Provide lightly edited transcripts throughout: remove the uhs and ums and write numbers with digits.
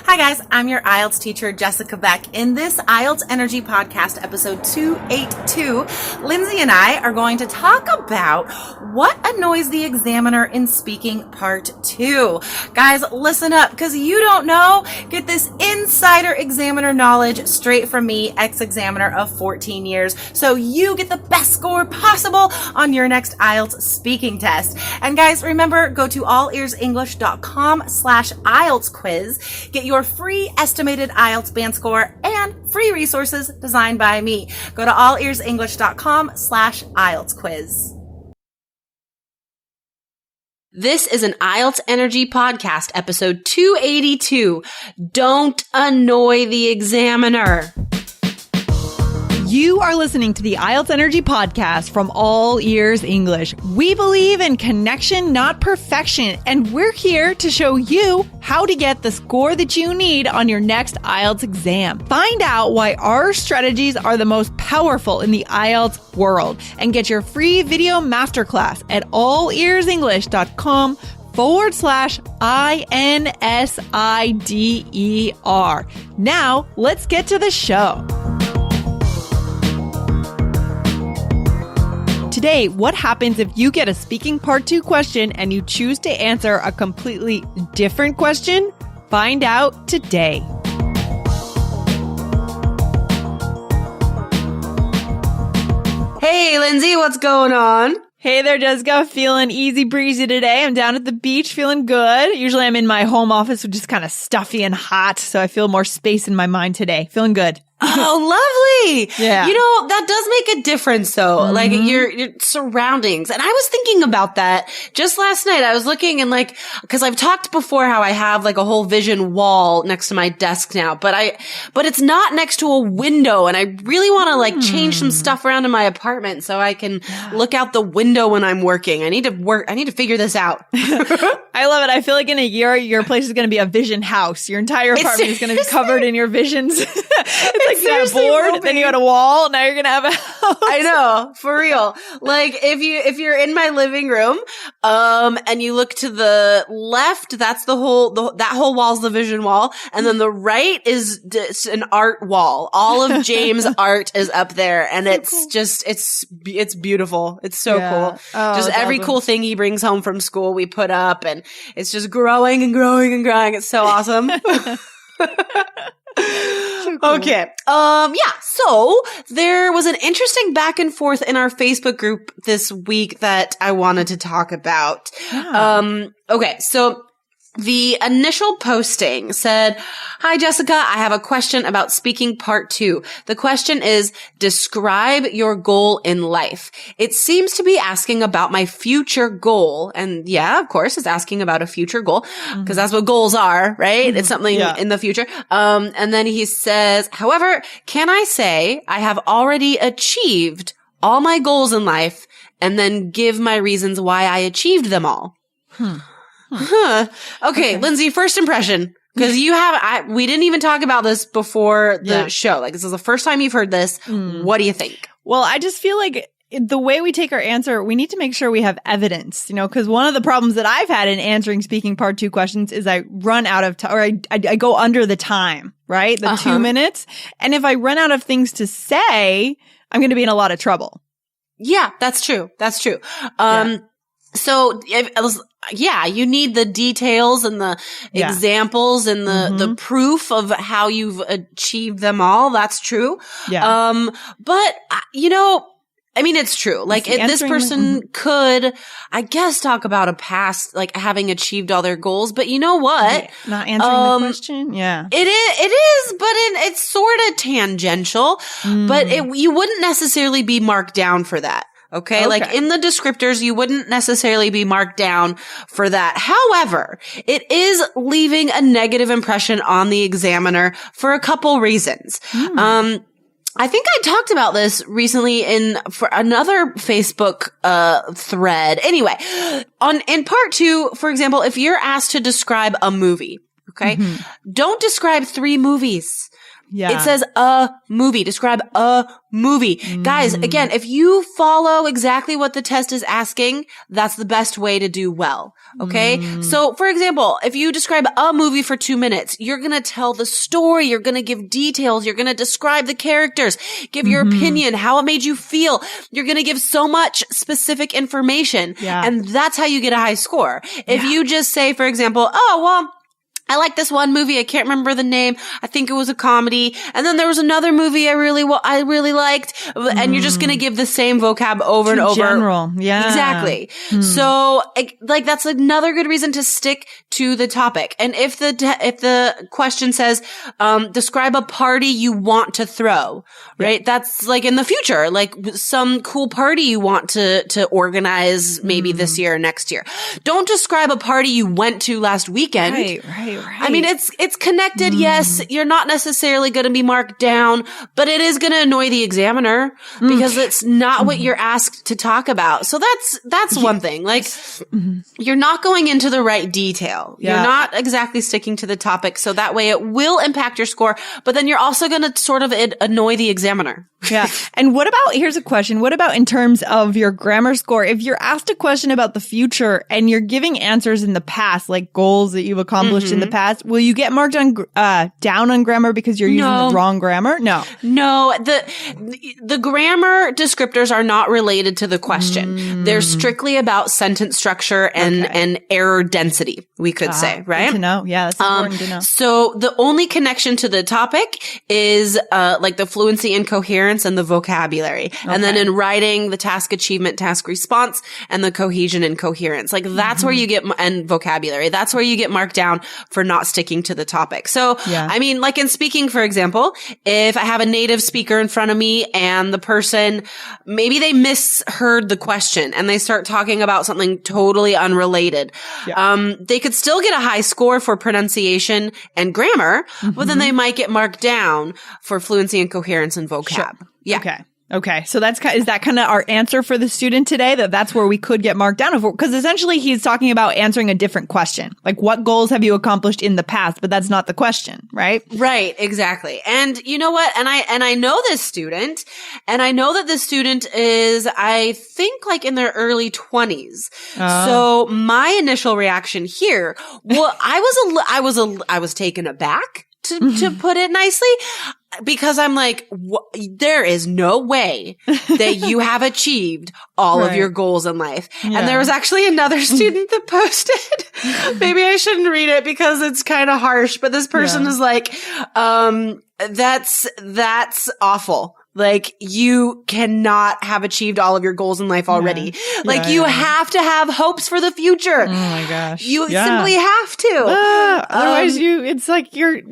Hi guys, I'm your IELTS teacher, Jessica Beck. In this IELTS Energy Podcast, episode 282, Lindsay and I are going to talk about what annoys the examiner in speaking part 2. Guys, listen up, because you don't know. Get this insider examiner knowledge straight from me, ex-examiner of 14 years, so you get the best score possible on your next IELTS speaking test. And guys, remember, go to allearsenglish.com/IELTS quiz. Get your free estimated IELTS band score and free resources designed by me. Go to allearsenglish.com/IELTS quiz. This is an IELTS Energy Podcast, episode 282. Don't annoy the examiner. You are listening to the IELTS Energy Podcast from All Ears English. We believe in connection, not perfection, and we're here to show you how to get the score that you need on your next IELTS exam. Find out why our strategies are the most powerful in the IELTS world and get your free video masterclass at allearsenglish.com/INSIDER. Now, let's get to the show. Today, what happens if you get a speaking part 2 question and you choose to answer a completely different question? Find out today. Hey, Lindsay, what's going on? Hey there, Jessica. Feeling easy breezy today. I'm down at the beach, feeling good. Usually I'm in my home office, which is kind of stuffy and hot, so I feel more space in my mind today. Feeling good. Oh, lovely. Yeah. You know, that does make a difference though. Mm-hmm. Like your surroundings. And I was thinking about that just last night. I was looking and cause I've talked before how I have like a whole vision wall next to my desk now, but it's not next to a window. And I really want to change some stuff around in my apartment so I can look out the window when I'm working. I need to figure this out. I love it. I feel like in a year, your place is going to be a vision house. Your entire apartment is going to be covered in your visions. It's like you had a board, then you had a wall, now you're going to have a house. I know, for real. Like if you're in my living room, and you look to the left, that's that whole wall's the vision wall. And then the right is an art wall. All of James' art is up there. And it's beautiful. It's so cool. Oh, just every cool thing he brings home from school, we put up, and it's just growing and growing and growing. It's so awesome. So cool. Okay. So there was an interesting back and forth in our Facebook group this week that I wanted to talk about. Yeah. Okay. So the initial posting said, "Hi, Jessica. I have a question about speaking part 2. The question is, describe your goal in life. It seems to be asking about my future goal." And yeah, of course, it's asking about a future goal because that's what goals are, right? Mm-hmm. It's something in the future. And then he says, "However, can I say I have already achieved all my goals in life and then give my reasons why I achieved them all?" Okay, Lindsay, first impression. Because we didn't even talk about this before the show. Like, this is the first time you've heard this. What do you think? Well, I just feel like the way we take our answer, we need to make sure we have evidence, because one of the problems that I've had in answering speaking part 2 questions is I run out of time, or I go under the time, right? The 2 minutes. And if I run out of things to say, I'm going to be in a lot of trouble. Yeah, that's true. That's true. So you need the details and the examples and the proof of how you've achieved them all. That's true. Yeah. But it's true. Like this person could, I guess, talk about a past, like having achieved all their goals. But you know what? Not answering the question. Yeah. It is, but it's sort of tangential, but you wouldn't necessarily be marked down for that. Okay. Like in the descriptors, you wouldn't necessarily be marked down for that. However, it is leaving a negative impression on the examiner for a couple reasons. I think I talked about this recently for another Facebook thread. Anyway, in part 2, for example, if you're asked to describe a movie, okay, don't describe 3 movies. It says a movie. Describe a movie. Guys, again, if you follow exactly what the test is asking, that's the best way to do well. Okay? So, for example, if you describe a movie for 2 minutes, you're going to tell the story. You're going to give details. You're going to describe the characters, give your opinion, how it made you feel. You're going to give so much specific information. Yeah. And that's how you get a high score. If you just say, for example, oh, well, I like this one movie. I can't remember the name. I think it was a comedy. And then there was another movie I really liked. And you're just going to give the same vocab over and over. General. Yeah. Exactly. So like that's another good reason to stick to the topic. And if the question says, describe a party you want to throw, right? That's like in the future, like some cool party you want to organize maybe this year or next year. Don't describe a party you went to last weekend. Right. I mean, it's connected. Yes, you're not necessarily going to be marked down, but it is going to annoy the examiner because it's not what you're asked to talk about. So that's one thing. Like, you're not going into the right detail. Yeah. You're not exactly sticking to the topic. So that way it will impact your score, but then you're also going to sort of annoy the examiner. Yeah. And here's a question. What about in terms of your grammar score? If you're asked a question about the future and you're giving answers in the past, like goals that you've accomplished in the past, will you get marked on down on grammar because you're using the wrong grammar? No. The grammar descriptors are not related to the question. They're strictly about sentence structure and error density, we could say, right? Good to know. Yeah, that's important to know. So the only connection to the topic is like the fluency and coherence and the vocabulary. Okay. And then in writing, the task achievement, task response, and the cohesion and coherence. Like that's where you get, and vocabulary, that's where you get marked down for not sticking to the topic. So, I mean, like in speaking, for example, if I have a native speaker in front of me and the person, maybe they misheard the question and they start talking about something totally unrelated. They could still get a high score for pronunciation and grammar, but then they might get marked down for fluency and coherence and vocab. Sure. Yeah. Okay. So is that kind of our answer for the student today? That's where we could get marked down? Because essentially he's talking about answering a different question. Like, what goals have you accomplished in the past? But that's not the question, right? Right. Exactly. And you know what? And I know this student, and I know that this student is, I think, like in their early 20s. So my initial reaction here, well, I was taken aback. To put it nicely, because I'm like, there is no way that you have achieved all of your goals in life. Yeah. And there was actually another student that posted, maybe I shouldn't read it because it's kind of harsh, but this person is like, that's awful. Like, you cannot have achieved all of your goals in life already. You have to have hopes for the future. Oh my gosh. You simply have to. Otherwise it's like you're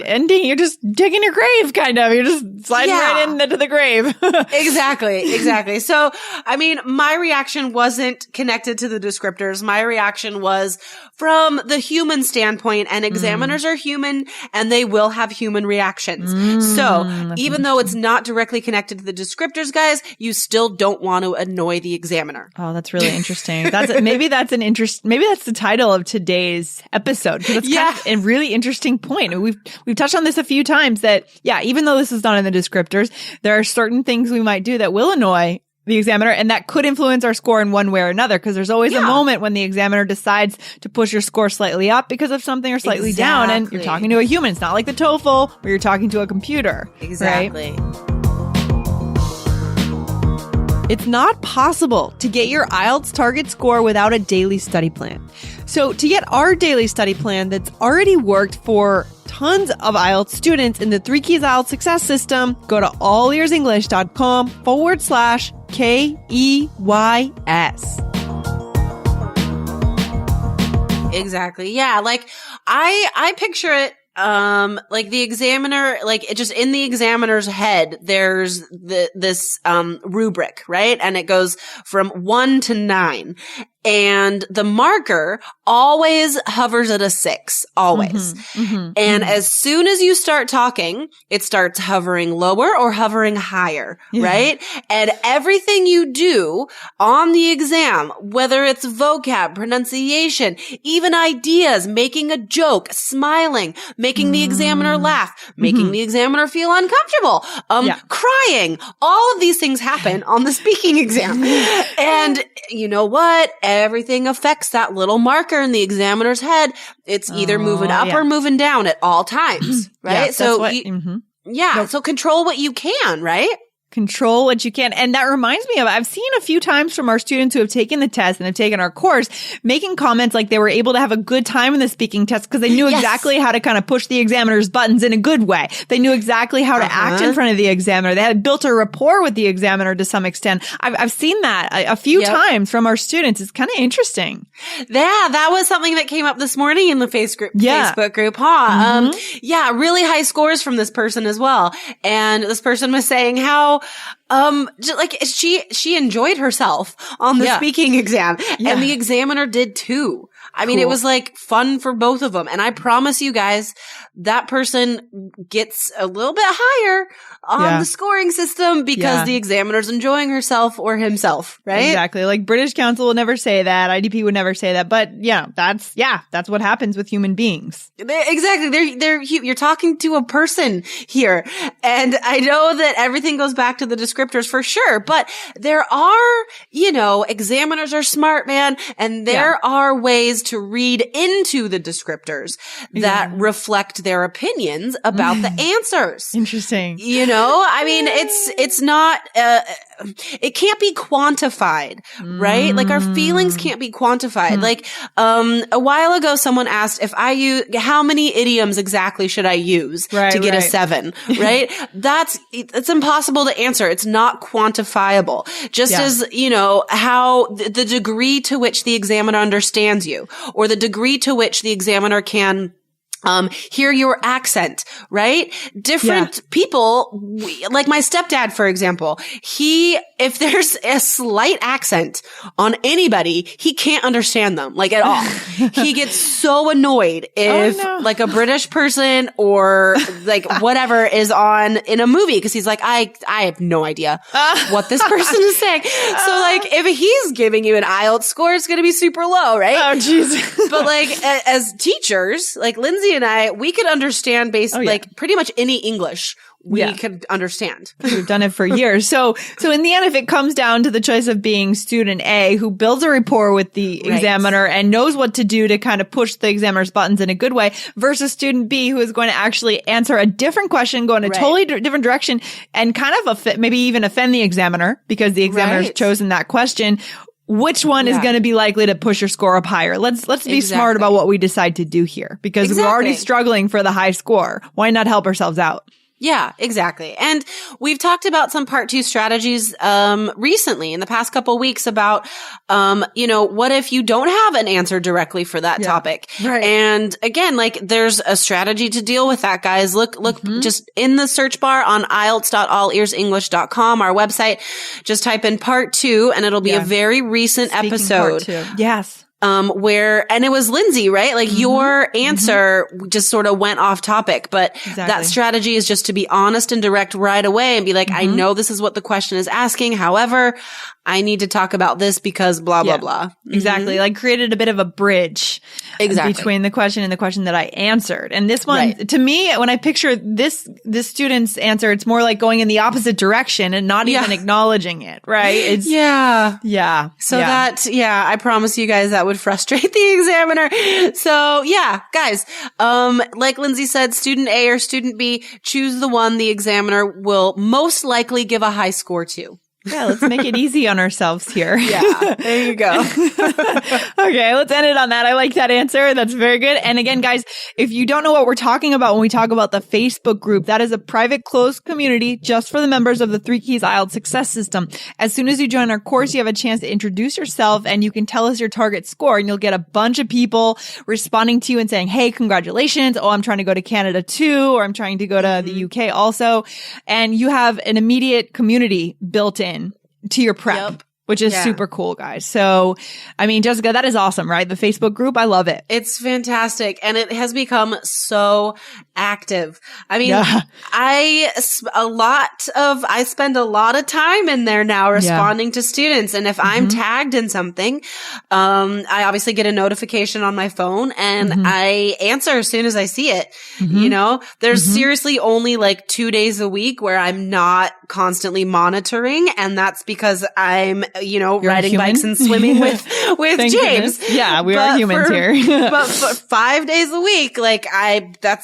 just digging your grave, kind of. You're just sliding right into the grave. Exactly. So, I mean, my reaction wasn't connected to the descriptors. My reaction was from the human standpoint, and examiners are human and they will have human reactions. So, even though it's not directly connected to the descriptors, guys, you still don't want to annoy the examiner. Oh, that's really interesting. Maybe that's the title of today's episode. That's kind of a really interesting point. We've touched on this a few times that, even though this is not in the descriptors, there are certain things we might do that will annoy the examiner, and that could influence our score in one way or another, because there's always a moment when the examiner decides to push your score slightly up because of something or slightly down, and you're talking to a human. It's not like the TOEFL where you're talking to a computer. Exactly. Right? It's not possible to get your IELTS target score without a daily study plan. So to get our daily study plan that's already worked for tons of IELTS students in the 3 Keys IELTS Success System, go to allearsenglish.com/KEYS. Exactly. Yeah. Like I picture it, like the examiner, like it just in the examiner's head, there's this rubric, right? And it goes from 1 to 9. and the marker always hovers at a 6, always. And as soon as you start talking, it starts hovering lower or hovering higher, right? And everything you do on the exam, whether it's vocab, pronunciation, even ideas, making a joke, smiling, making the examiner laugh, making the examiner feel uncomfortable, crying, all of these things happen on the speaking exam. And you know what? Everything affects that little marker in the examiner's head. It's either moving up or moving down at all times, right? So, so control what you can, right? Control what you can. And that reminds me of, I've seen a few times from our students who have taken the test and have taken our course, making comments like they were able to have a good time in the speaking test because they knew exactly how to kind of push the examiner's buttons in a good way. They knew exactly how to act in front of the examiner. They had built a rapport with the examiner to some extent. I've seen that a few times from our students. It's kind of interesting. Yeah, that was something that came up this morning in the Facebook group, huh? Really high scores from this person as well. And this person was saying how like she enjoyed herself on the speaking exam and the examiner did too. I mean, it was like fun for both of them. And I promise you guys, that person gets a little bit higher on the scoring system because the examiner's enjoying herself or himself, right? Exactly. Like British Council would never say that. IDP would never say that. But that's what happens with human beings. Exactly. You're talking to a person here. And I know that everything goes back to the descriptors for sure, but there are, examiners are smart, man. And there are ways to read into the descriptors that reflect their opinions about the answers. Interesting. I mean, it's not, it can't be quantified, right? Like our feelings can't be quantified. Like, a while ago, someone asked if I use, how many idioms exactly should I use to get a 7, right? It's impossible to answer. It's not quantifiable. Just as, how the degree to which the examiner understands you or the degree to which the examiner can hear your accent, right? Different people, like my stepdad, for example, if there's a slight accent on anybody, he can't understand them, like at all. He gets so annoyed if like a British person or like whatever is on in a movie because he's like, I have no idea what this person is saying. So like if he's giving you an IELTS score, it's going to be super low, right? Oh, jeez. But like as teachers, like Lindsay and I, we could understand like pretty much any English we could understand. We've done it for years. So in the end, if it comes down to the choice of being student A, who builds a rapport with the examiner and knows what to do to kind of push the examiner's buttons in a good way, versus student B, who is going to actually answer a different question, go in a totally different direction, and kind of maybe even offend the examiner because the examiner's chosen that question. Which one is going to be likely to push your score up higher? Let's be smart about what we decide to do here because we're already struggling for the high score. Why not help ourselves out? Yeah, exactly. And we've talked about some part 2 strategies, recently in the past couple of weeks about, what if you don't have an answer directly for that topic? Right. And again, like there's a strategy to deal with that, guys. Look, just in the search bar on IELTS.allearsenglish.com, our website, just type in part 2 and it'll be a very recent Speaking episode. Part 2. Yes. And it was Lindsay, right? Like your answer just sort of went off topic, but that strategy is just to be honest and direct right away and be like, I know this is what the question is asking. However, I need to talk about this because blah, blah, blah. Exactly. Like created a bit of a bridge between the question and the question that I answered. And this one, to me, when I picture this student's answer, it's more like going in the opposite direction and not even acknowledging it, right? It's, So I promise you guys that would frustrate the examiner. So guys, like Lindsay said, student A or student B, choose the one the examiner will most likely give a high score to. Yeah, let's make it easy on ourselves here. Yeah, there you go. Okay, let's end it on that. I like that answer. That's very good. And again, guys, if you don't know what we're talking about when we talk about the Facebook group, that is a private, closed community just for the members of the 3 Keys IELTS Success System. As soon as you join our course, you have a chance to introduce yourself and you can tell us your target score and you'll get a bunch of people responding to you and saying, hey, congratulations. Oh, I'm trying to go to Canada too, or I'm trying to go to the UK also. And you have an immediate community built in to your prep. which is super cool, guys. So, I mean, Jessica, that is awesome, right? The Facebook group, I love it. It's fantastic. And it has become so active. I mean, I spend a lot of time in there now responding to students. And if I'm tagged in something, I obviously get a notification on my phone and I answer as soon as I see it. You know, there's seriously only like 2 days a week where I'm not constantly monitoring. And that's because I'm, You're riding bikes and swimming with James. Goodness. Yeah, we are humans here. But for 5 days a week, like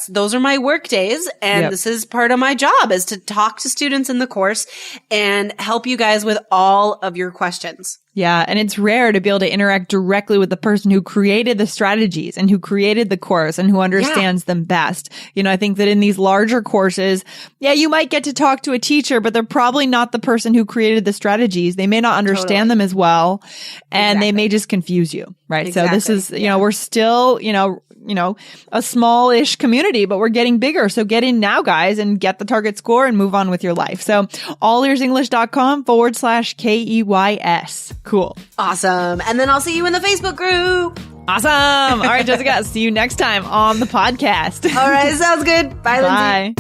those are my work days. And this is part of my job, is to talk to students in the course and help you guys with all of your questions. Yeah. And it's rare to be able to interact directly with the person who created the strategies and who created the course and who understands them best. You know, I think that in these larger courses, you might get to talk to a teacher, but they're probably not the person who created the strategies. They may not understand them as well, and they may just confuse you, right? Exactly. So this is, we're still, a small-ish community, but we're getting bigger. So get in now, guys, and get the target score and move on with your life. So allearsenglish.com/KEYS. Cool. Awesome. And then I'll see you in the Facebook group. Awesome. All right, Jessica, see you next time on the podcast. All right. Sounds good. Bye, Lindsay. Bye.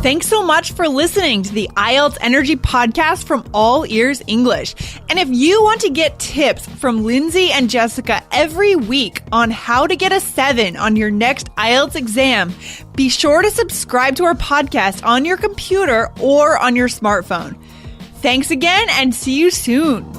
Thanks so much for listening to the IELTS Energy Podcast from All Ears English. And if you want to get tips from Lindsay and Jessica every week on how to get a 7 on your next IELTS exam, be sure to subscribe to our podcast on your computer or on your smartphone. Thanks again and see you soon.